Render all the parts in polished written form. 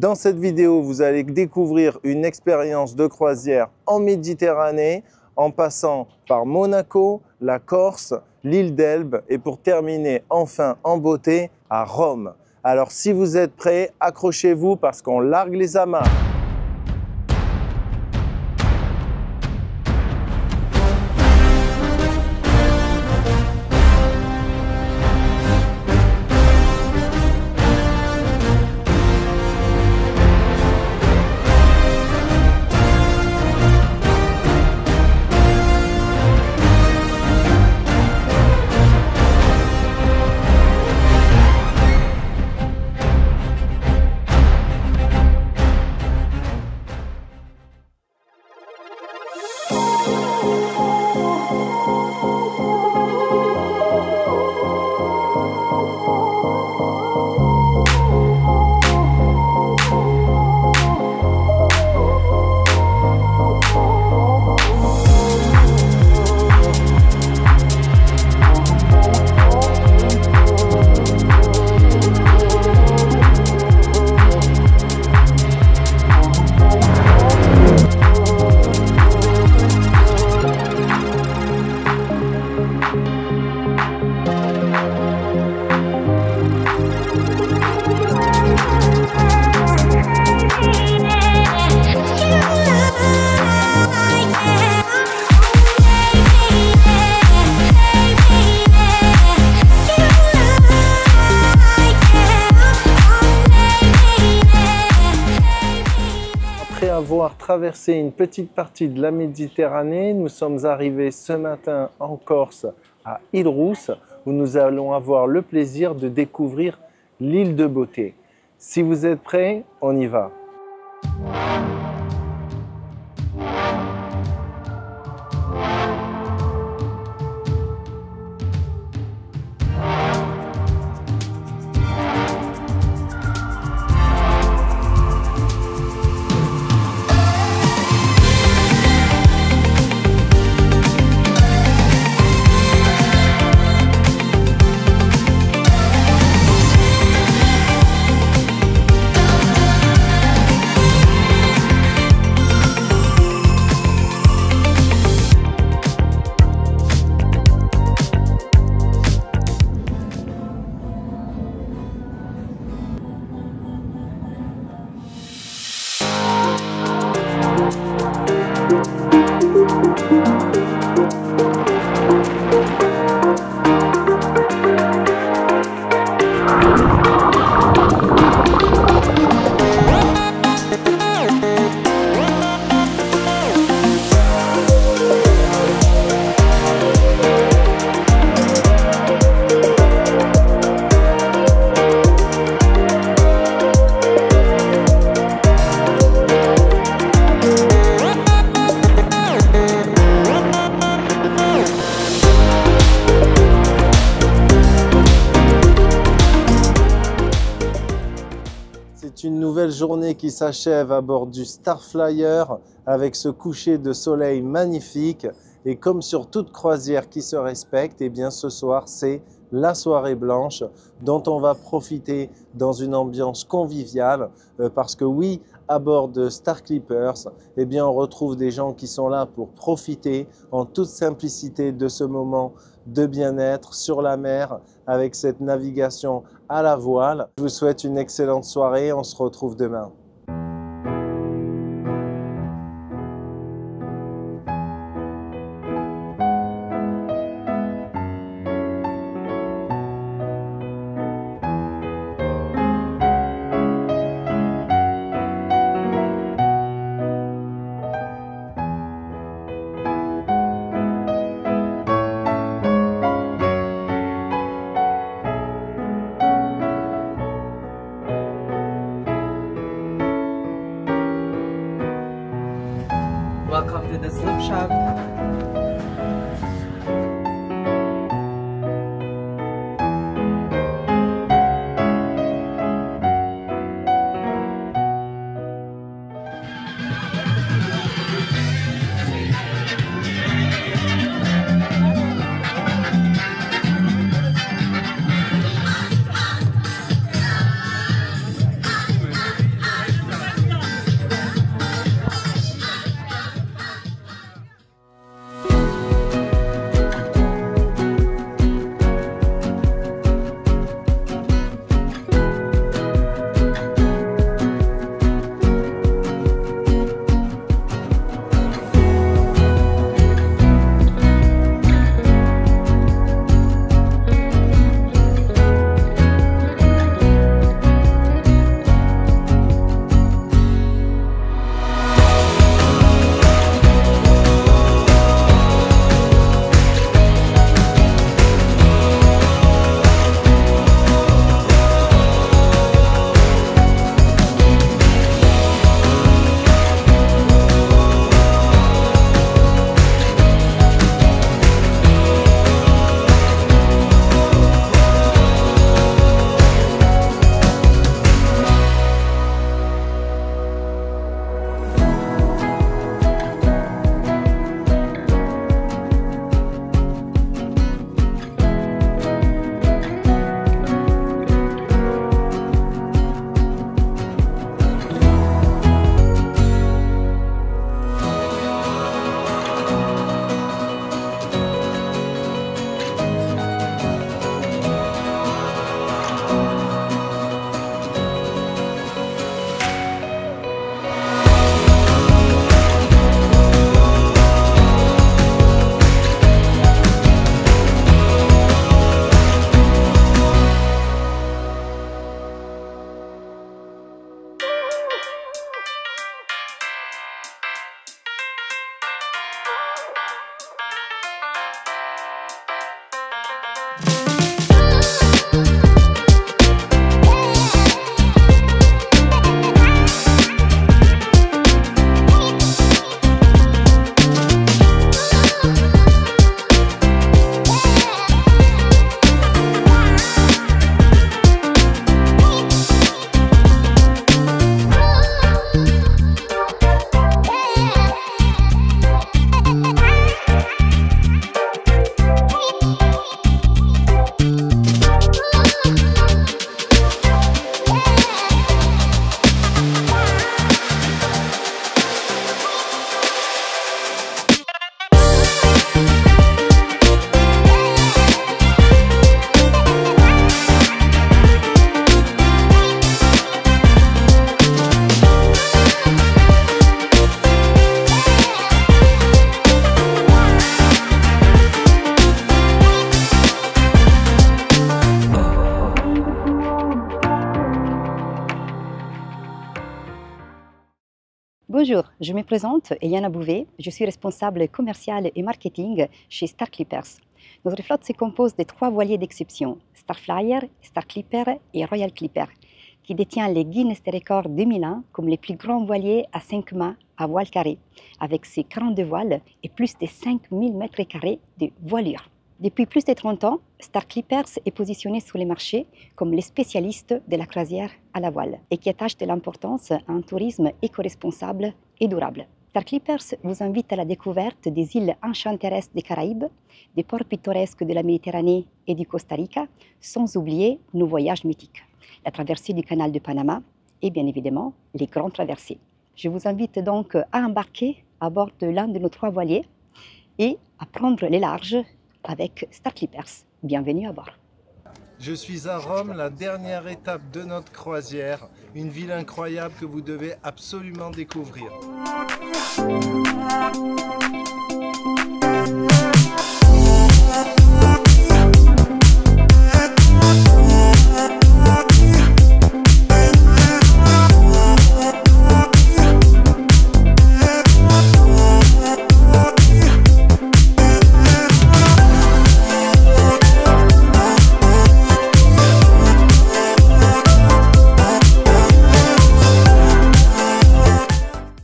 Dans cette vidéo, vous allez découvrir une expérience de croisière en Méditerranée, en passant par Monaco, la Corse, l'île d'Elbe et pour terminer enfin en beauté à Rome. Alors si vous êtes prêts, accrochez-vous parce qu'on largue les amarres. Après avoir traversé une petite partie de la Méditerranée, nous sommes arrivés ce matin en Corse à Île-Rousse où nous allons avoir le plaisir de découvrir l'île de Beauté. Si vous êtes prêts, on y va. C'est une nouvelle journée qui s'achève à bord du Starflyer avec ce coucher de soleil magnifique. Et comme sur toute croisière qui se respecte, eh bien ce soir c'est la soirée blanche dont on va profiter dans une ambiance conviviale parce que oui, à bord de Star Clippers, eh bien on retrouve des gens qui sont là pour profiter en toute simplicité de ce moment de bien-être sur la mer avec cette navigation à la voile. Je vous souhaite une excellente soirée, on se retrouve demain. Bonjour, je me présente, Eliana Bouvet. Je suis responsable commercial et marketing chez Star Clippers. Notre flotte se compose de 3 voiliers d'exception, Star Flyer, Star Clipper et Royal Clipper, qui détient les Guinness des records 2001 comme les plus grands voiliers à 5 mâts à voile carré, avec ses 42 voiles et plus de 5000 m² de voilure. Depuis plus de 30 ans, Star Clippers est positionné sur les marchés comme les spécialistes de la croisière à la voile et qui attache de l'importance à un tourisme éco-responsable et durable. Star Clippers vous invite à la découverte des îles enchanteresses des Caraïbes, des ports pittoresques de la Méditerranée et du Costa Rica, sans oublier nos voyages mythiques, la traversée du canal de Panama et bien évidemment les grandes traversées. Je vous invite donc à embarquer à bord de l'un de nos 3 voiliers et à prendre les larges avec Star Clippers. Bienvenue à bord. Je suis à Rome, la dernière étape de notre croisière, une ville incroyable que vous devez absolument découvrir.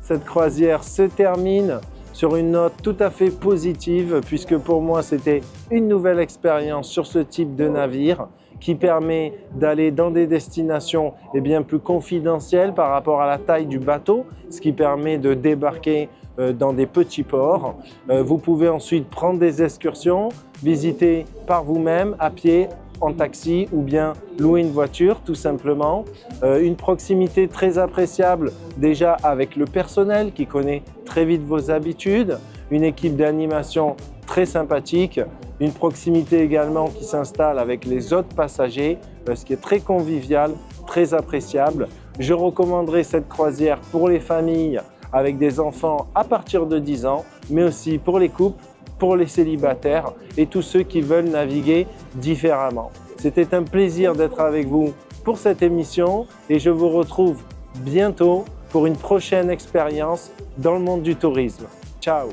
Cette croisière se termine sur une note tout à fait positive puisque pour moi c'était une nouvelle expérience sur ce type de navire qui permet d'aller dans des destinations bien plus confidentielles par rapport à la taille du bateau, ce qui permet de débarquer dans des petits ports. Vous pouvez ensuite prendre des excursions, visiter par vous-même à pied, en taxi ou bien louer une voiture tout simplement. Une proximité très appréciable déjà avec le personnel qui connaît très vite vos habitudes, une équipe d'animation très sympathique, une proximité également qui s'installe avec les autres passagers, ce qui est très convivial, très appréciable. Je recommanderais cette croisière pour les familles avec des enfants à partir de 10 ans, mais aussi pour les couples, pour les célibataires et tous ceux qui veulent naviguer différemment. C'était un plaisir d'être avec vous pour cette émission et je vous retrouve bientôt pour une prochaine expérience dans le monde du tourisme. Ciao!